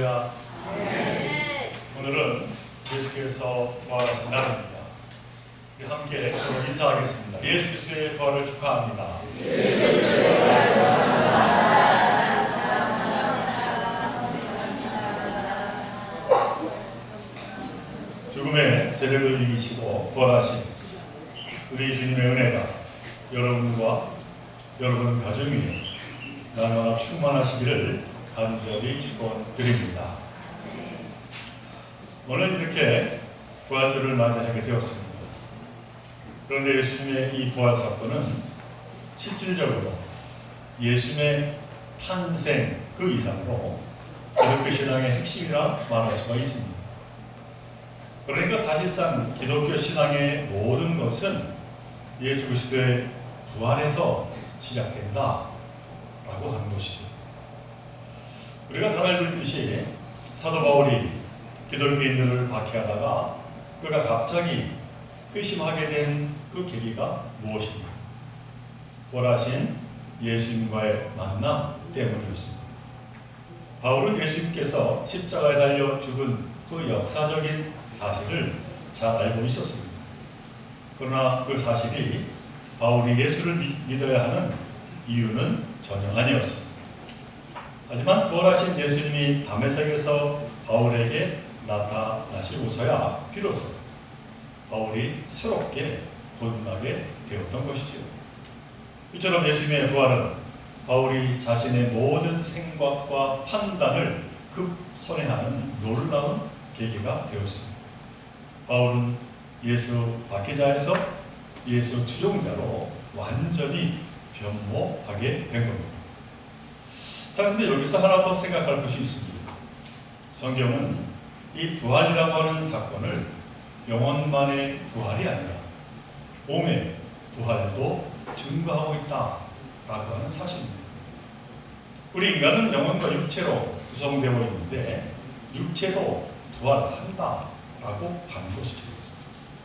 할렐루야. 오늘은 예수께서 부활하신 날입니다. 우리 함께 서로 인사하겠습니다. 예수 그리스도의 부활을 축하합니다. 죽음의 세력을 이기시고 부활하신 우리 주님의 은혜가 여러분과 여러분 가족 위에 날마다 충만하시기를 간절히 축원드립니다. 오늘 이렇게 부활절을 맞이하게 되었습니다. 그런데 예수님의 이 부활 사건은 실질적으로 예수님의 탄생 그 이상으로 기독교 신앙의 핵심이라 말할 수가 있습니다. 그러니까 사실상 기독교 신앙의 모든 것은 예수 그리스도의 부활에서 시작된다 라고 하는 것이죠. 우리가 잘 알고 있듯이 사도 바울이 기독교인들을 박해하다가 그가 갑자기 회심하게 된 그 계기가 무엇입니까? 부활하신 예수님과의 만남 때문이었습니다. 바울은 예수님께서 십자가에 달려 죽은 그 역사적인 사실을 잘 알고 있었습니다. 그러나 그 사실이 바울이 예수를 믿어야 하는 이유는 전혀 아니었습니다. 하지만 부활하신 예수님이 담에색에서 바울에게 나타나시고서야 비로소 바울이 새롭게 거듭나게 되었던 것이죠. 이처럼 예수님의 부활은 바울이 자신의 모든 생각과 판단을 급선회하는 놀라운 계기가 되었습니다. 바울은 예수 박해자에서 예수 추종자로 완전히 변모하게 된 겁니다. 자, 근데 여기서 하나 더 생각할 것이 있습니다. 성경은 이 부활이라고 하는 사건을 영혼만의 부활이 아니라 몸의 부활도 증거하고 있다라고 하는 사실입니다. 우리 인간은 영혼과 육체로 구성되어 있는데 육체도 부활한다라고 하는 것이죠.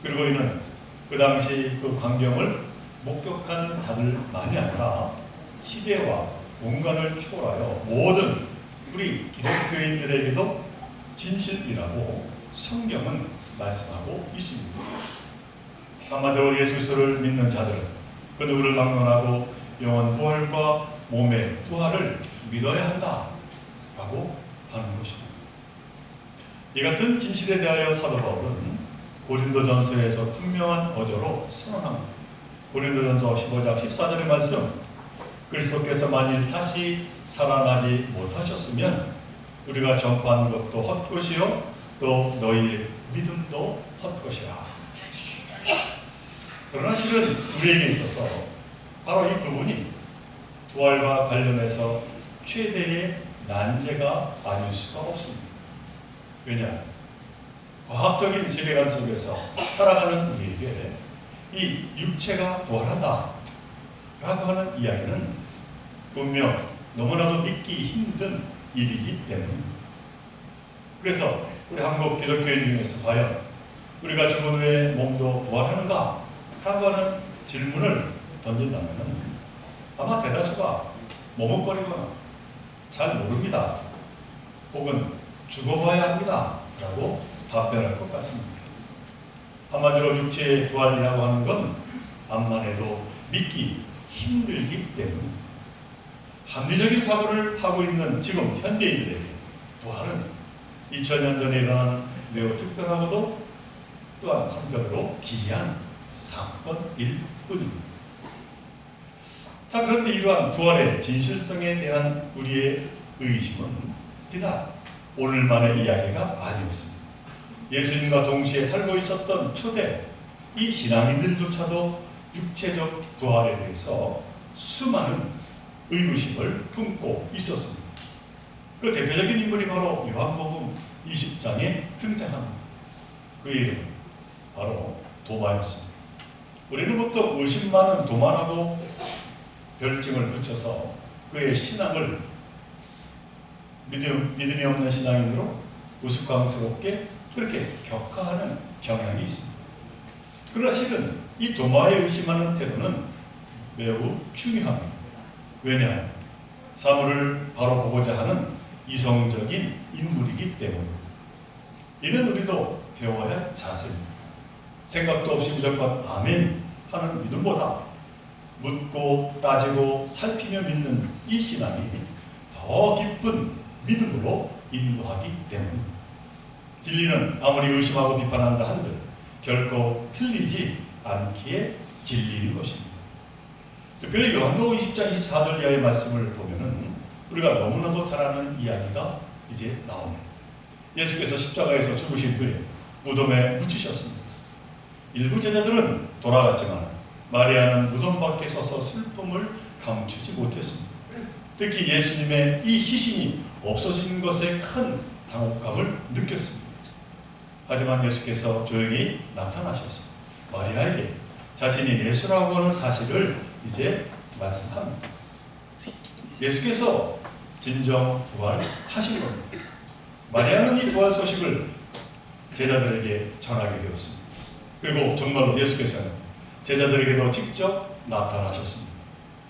그리고 이는 그 당시 그 광경을 목격한 자들만이 아니라 시대와 공간을 초월하여 모든 우리 기독교인들에게도 진실이라고 성경은 말씀하고 있습니다. 한마디로 예수 그리스도를 믿는 자들은 그 누구를 막론하고 영원 부활과 몸의 부활을 믿어야 한다라고 하는 것입니다. 이 같은 진실에 대하여 사도 바울은 고린도전서에서 분명한 어조로 선언합니다. 고린도전서 15장 14절의 말씀, 그리스도께서 만일 다시 살아나지 못하셨으면 우리가 전파한 것도 헛것이요 또 너희의 믿음도 헛것이라. 그러나 실은 우리에게 있어서 바로 이 부분이 부활과 관련해서 최대의 난제가 아닐 수가 없습니다. 왜냐? 과학적인 세계관 속에서 살아가는 우리에게 이 육체가 부활한다 라고 하는 이야기는 분명 너무나도 믿기 힘든 일이기 때문입니다. 그래서 우리 한국 기독교인 중에서 과연 우리가 죽은 후에 몸도 부활하는가? 라고 하는 질문을 던진다면 아마 대다수가 머뭇거리거나 잘 모릅니다. 혹은 죽어봐야 합니다. 라고 답변할 것 같습니다. 한마디로 육체의 부활이라고 하는 건 암만 해도 믿기 힘들기 때문입니다. 합리적인 사고를 하고 있는 지금 현대인들에게 부활은 2000년 전에 일어난 매우 특별하고도 또한 한편으로 기이한 사건일 뿐입니다. 자, 그런데 이러한 부활의 진실성에 대한 우리의 의심은 비단 오늘만의 이야기가 아니었습니다. 예수님과 동시에 살고 있었던 초대 이 신앙인들조차도 육체적 부활에 대해서 수많은 의구심을 품고 있었습니다. 그 대표적인 인물이 바로 요한복음 20장에 등장합니다. 그의 이름은 바로 도마였습니다. 우리는 보통 의심 많은 도마라고 별칭을 붙여서 그의 신앙을 믿음이 없는 신앙인으로 우스꽝스럽게 그렇게 격하하는 경향이 있습니다. 그러나 실은 이 도마의 의심하는 태도는 매우 중요합니다. 왜냐? 사물을 바로 보고자 하는 이성적인 인물이기 때문입니다. 이는 우리도 배워야 할 자세입니다. 생각도 없이 무조건 아멘 하는 믿음보다 묻고 따지고 살피며 믿는 이 신앙이 더 깊은 믿음으로 인도하기 때문입니다. 진리는 아무리 의심하고 비판한다 한들 결코 틀리지 않기에 진리인 것입니다. 특별히 요한복음 20장 24절 이하의 말씀을 보면은 우리가 너무나도 잘 아는 이야기가 이제 나옵니다. 예수께서 십자가에서 죽으신 후에 무덤에 묻히셨습니다. 일부 제자들은 돌아갔지만 마리아는 무덤 밖에 서서 슬픔을 감추지 못했습니다. 특히 예수님의 이 시신이 없어진 것에 큰 당혹감을 느꼈습니다. 하지만 예수께서 조용히 나타나셨습니다. 마리아에게 자신이 예수라고 하는 사실을 이제 말씀합니다. 예수께서 진정 부활하신 겁니다. 마리아는 이 부활 소식을 제자들에게 전하게 되었습니다. 그리고 정말로 예수께서는 제자들에게도 직접 나타나셨습니다.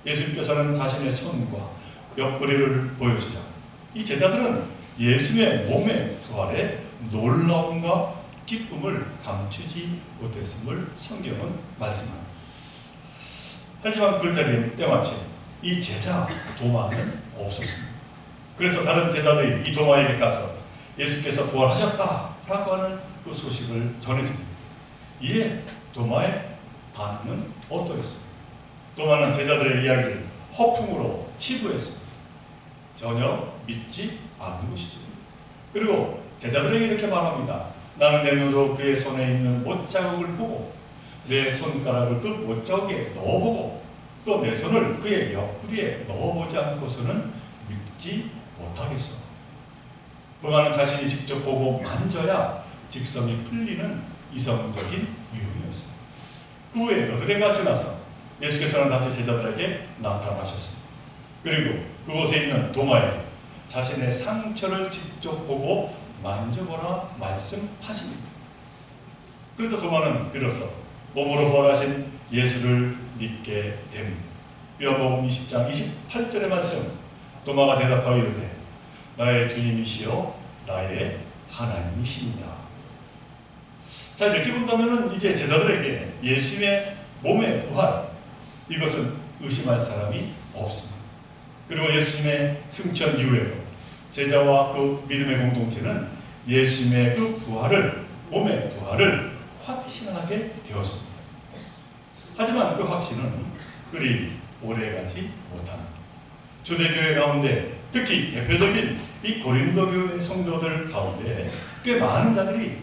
예수님께서는 자신의 손과 옆구리를 보여주자 이 제자들은 예수님의 몸의 부활에 놀라움과 기쁨을 감추지 못했음을 성경은 말씀합니다. 하지만 그 자리에 때마침 이 제자 도마는 없었습니다. 그래서 다른 제자들이 이 도마에게 가서 예수께서 부활하셨다라고 하는 그 소식을 전해줍니다. 이에 도마의 반응은 어떠했습니까? 도마는 제자들의 이야기를 허풍으로 치부했습니다. 전혀 믿지 않는 것이죠. 그리고 제자들에게 이렇게 말합니다. 나는 내 눈으로 그의 손에 있는 못자국을 보고 내 손가락을 그 못자국에 넣어보고 또 내 손을 그의 옆구리에 넣어보지 않고서는 믿지 못하겠어. 도마는 자신이 직접 보고 만져야 직성이 풀리는 이성적인 유형이었습니다. 그 후에 너드레가 지나서 예수께서는 다시 제자들에게 나타나셨습니다. 그리고 그곳에 있는 도마에게 자신의 상처를 직접 보고 만져보라 말씀하십니다. 그래서 도마는 비로소 몸으로 부활하신 예수를 믿게 됩니다. 요한복음 20장 28절의 말씀, 도마가 대답하여 이르되 나의 주님이시여 나의 하나님이시니라. 자, 이렇게 본다면 이제 제자들에게 예수님의 몸의 부활, 이것은 의심할 사람이 없습니다. 그리고 예수님의 승천 이후에도 제자와 그 믿음의 공동체는 예수님의 그 부활을, 몸의 부활을 확신하게 되었습니다. 하지만 그 확신은 그리 오래가지 못합니다. 초대교회 가운데 특히 대표적인 이 고린도 교회 성도들 가운데 꽤 많은 자들이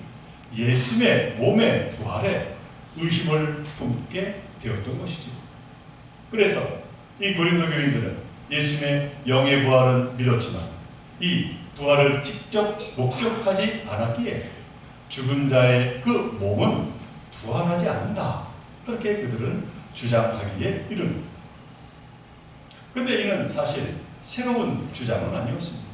예수님의 몸의 부활에 의심을 품게 되었던 것이죠. 그래서 이 고린도 교인들은 예수님의 영의 부활은 믿었지만 이 부활을 직접 목격하지 않았기에 죽은 자의 그 몸은 부활하지 않는다. 그렇게 그들은 주장하기에 이릅니다. 그런데 이는 사실 새로운 주장은 아니었습니다.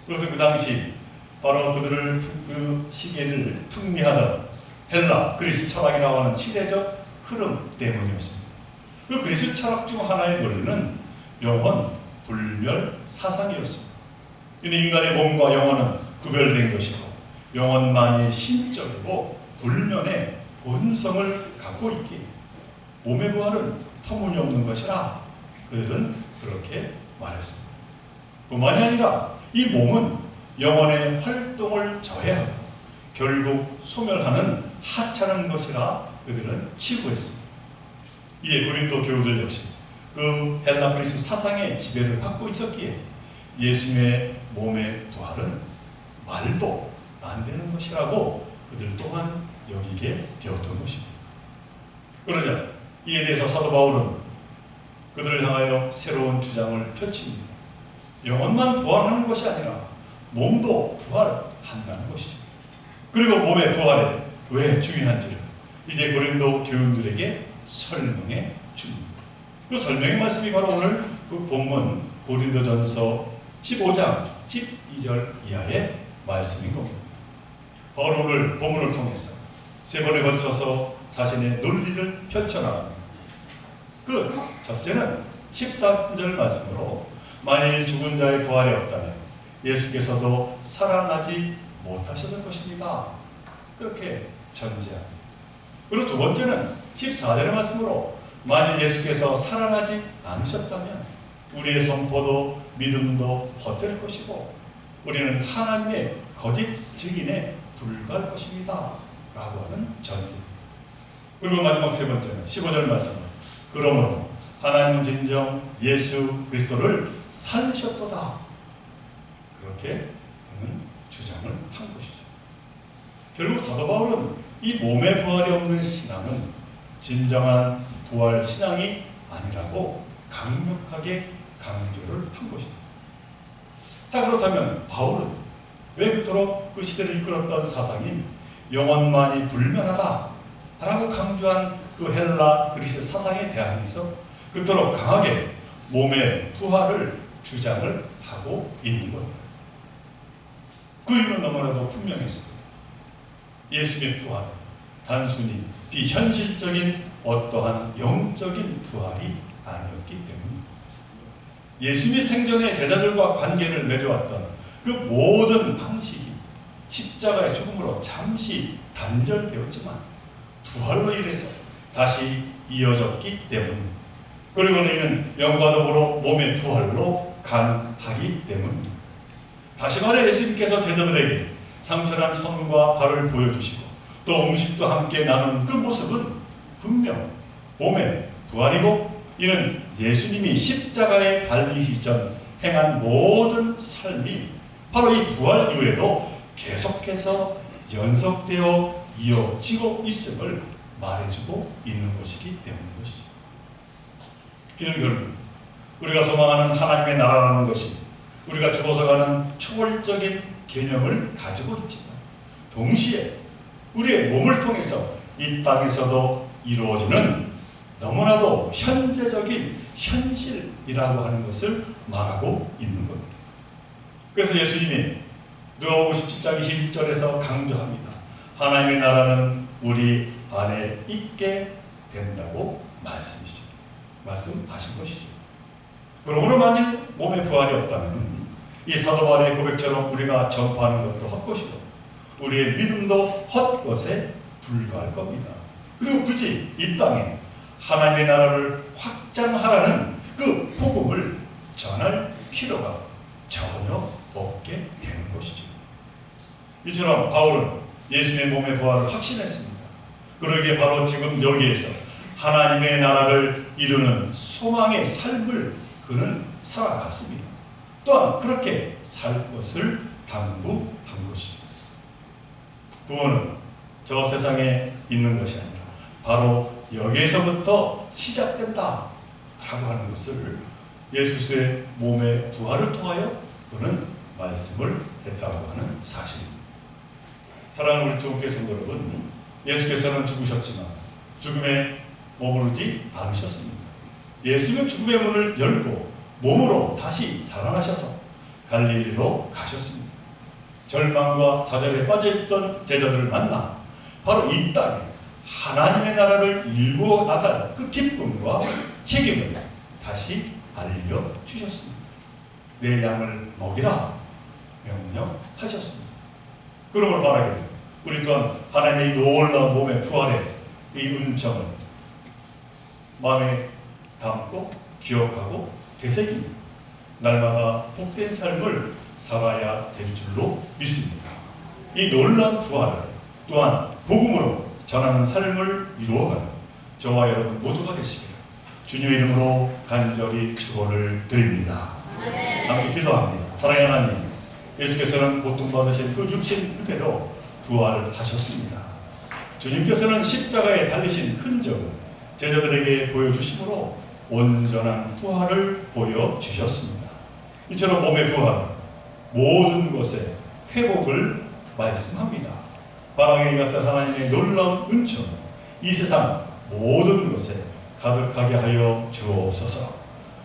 그것은 그 당시 바로 그들을 그 시기를 풍미하던 헬라, 그리스 철학이라고 하는 시대적 흐름 때문이었습니다. 그 그리스 철학 중 하나의 논리는 영혼 불멸 사상이었습니다. 인간의 몸과 영혼은 구별된 것이고 영혼만이 신적이고 불면의 본성을 갖고 있기에 몸의 부활은 터무니없는 것이라 그들은 그렇게 말했습니다. 뿐만이 아니라 이 몸은 영혼의 활동을 저해하고 결국 소멸하는 하찮은 것이라 그들은 치부했습니다. 이에 고린도 교우들 역시 그 헬라 그리스 사상의 지배를 받고 있었기에 예수님의 몸의 부활은 말도 안 되는 것이라고 그들 또한 여기게 되었던 것입니다. 그러자 이에 대해서 사도 바울은 그들을 향하여 새로운 주장을 펼칩니다. 영혼만 부활하는 것이 아니라 몸도 부활한다는 것이죠. 그리고 몸의 부활이 왜 중요한지를 이제 고린도 교인들에게 설명해 줍니다. 그 설명의 말씀이 바로 오늘 그 본문 고린도전서 15장 12절 이하의 말씀인 겁니다. 바로 오늘 본문을 통해서 세 번에 걸쳐서 자신의 논리를 펼쳐나갑니다. 그 첫째는 13절 말씀으로 만일 죽은 자의 부활이 없다면 예수께서도 살아나지 못하셨을 것입니다. 그렇게 전제합니다. 그리고 두 번째는 14절의 말씀으로 만일 예수께서 살아나지 않으셨다면 우리의 선포도 믿음도 헛될 것이고 우리는 하나님의 거짓 증인에 불과할 것입니다. 라고 하는 전제. 그리고 마지막 세 번째는 15절 말씀. 그러므로 하나님은 진정 예수 그리스도를 살리셨도다. 그렇게 그는 주장을 한 것이죠. 결국 사도 바울은 이 몸의 부활이 없는 신앙은 진정한 부활 신앙이 아니라고 강력하게 강조를 한 것입니다. 자, 그렇다면 바울은 왜 그토록 그 시대를 이끌었던 사상인 영원만이 불멸하다 라고 강조한 그 헬라 그리스 사상에 대항해서 그토록 강하게 몸의 부활을 주장을 하고 있는 겁니다. 그 이유는 너무나도 분명했습니다. 예수의 부활은 단순히 비현실적인 어떠한 영적인 부활이 아니었기 때문입니다. 예수님이 생전에 제자들과 관계를 맺어왔던 그 모든 방식이 십자가의 죽음으로 잠시 단절되었지만 부활로 인해서 다시 이어졌기 때문입니다. 그리고 이는 영과 더불어 몸의 부활로 가능하기 때문입니다. 다시 말해 예수님께서 제자들에게 상처난 손과 발을 보여주시고 또 음식도 함께 나누는 그 모습은 분명 몸의 부활이고 이는 예수님이 십자가에 달리시기 전 행한 모든 삶이 바로 이 부활 이후에도 계속해서 연속되어 이어지고 있음을 말해주고 있는 것이기 때문인 것이죠. 이는 결국 우리가 소망하는 하나님의 나라라는 것이 우리가 죽어서가는 초월적인 개념을 가지고 있지만 동시에 우리의 몸을 통해서 이 땅에서도 이루어지는 너무나도 현재적인 현실이라고 하는 것을 말하고 있는 겁니다. 그래서 예수님이 누가복음 17장 21절에서 강조합니다. 하나님의 나라는 우리 안에 있게 된다고 말씀하신 것이죠. 그러므로 만일 몸의 부활이 없다면 이 사도 바울의 고백처럼 우리가 전파하는 것도 헛것이고 우리의 믿음도 헛것에 불과할 겁니다. 그리고 굳이 이 땅에 하나님의 나라를 확장하라는 그 복음을 전할 필요가 전혀 없게 되는 것이죠. 이처럼 바울은 예수님의 몸의 부활을 확신했습니다. 그러기에 바로 지금 여기에서 하나님의 나라를 이루는 소망의 삶을 그는 살아갔습니다. 또한 그렇게 살 것을 당부한 것이죠. 구원은 저 세상에 있는 것이 아니라 바로 여기에서부터 시작된다 라고 하는 것을 예수의 몸의 부활을 통하여 그는 말씀을 했다고 하는 사실입니다. 사랑하는 우리 주님께 성도 여러분, 예수께서는 죽으셨지만 죽음에 머무르지 않으셨습니다. 예수는 죽음의 문을 열고 몸으로 다시 살아나셔서 갈릴리로 가셨습니다. 절망과 좌절에 빠져있던 제자들을 만나 바로 이 땅에 하나님의 나라를 이루어 나갈 그 기쁨과 책임을 다시 알려주셨습니다. 내 양을 먹이라 명령하셨습니다. 그러므로 말하기를 우리 또한 하나님의 놀라운 몸의 부활의 이 은총을 마음에 담고 기억하고 되새기며 날마다 복된 삶을 살아야 될 줄로 믿습니다. 이 놀라운 부활을 또한 복음으로 전하는 삶을 이루어가는 저와 여러분 모두가 되시기를 주님의 이름으로 간절히 축원을 드립니다. 함께 기도합니다. 사랑의 하나님, 예수께서는 고통받으신 그 육신 그대로 부활을 하셨습니다. 주님께서는 십자가에 달리신 흔적을 제자들에게 보여주심으로 온전한 부활을 보여주셨습니다. 이처럼 몸의 부활은 모든 것의 회복을 말씀합니다. 바람이 같은 하나님의 놀라운 은총, 이 세상 모든 것에 가득하게 하여 주옵소서.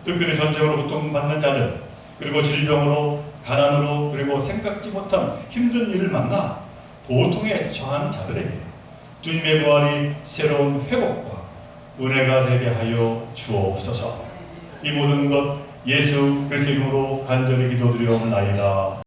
특별히 전쟁으로 고통받는 자들, 그리고 질병으로, 가난으로, 그리고 생각지 못한 힘든 일을 만나 고통에 처한 자들에게 주님의 부활이 새로운 회복과 은혜가 되게 하여 주옵소서. 이 모든 것 예수 그리스도의 이름으로 간절히 기도드리옵나이다.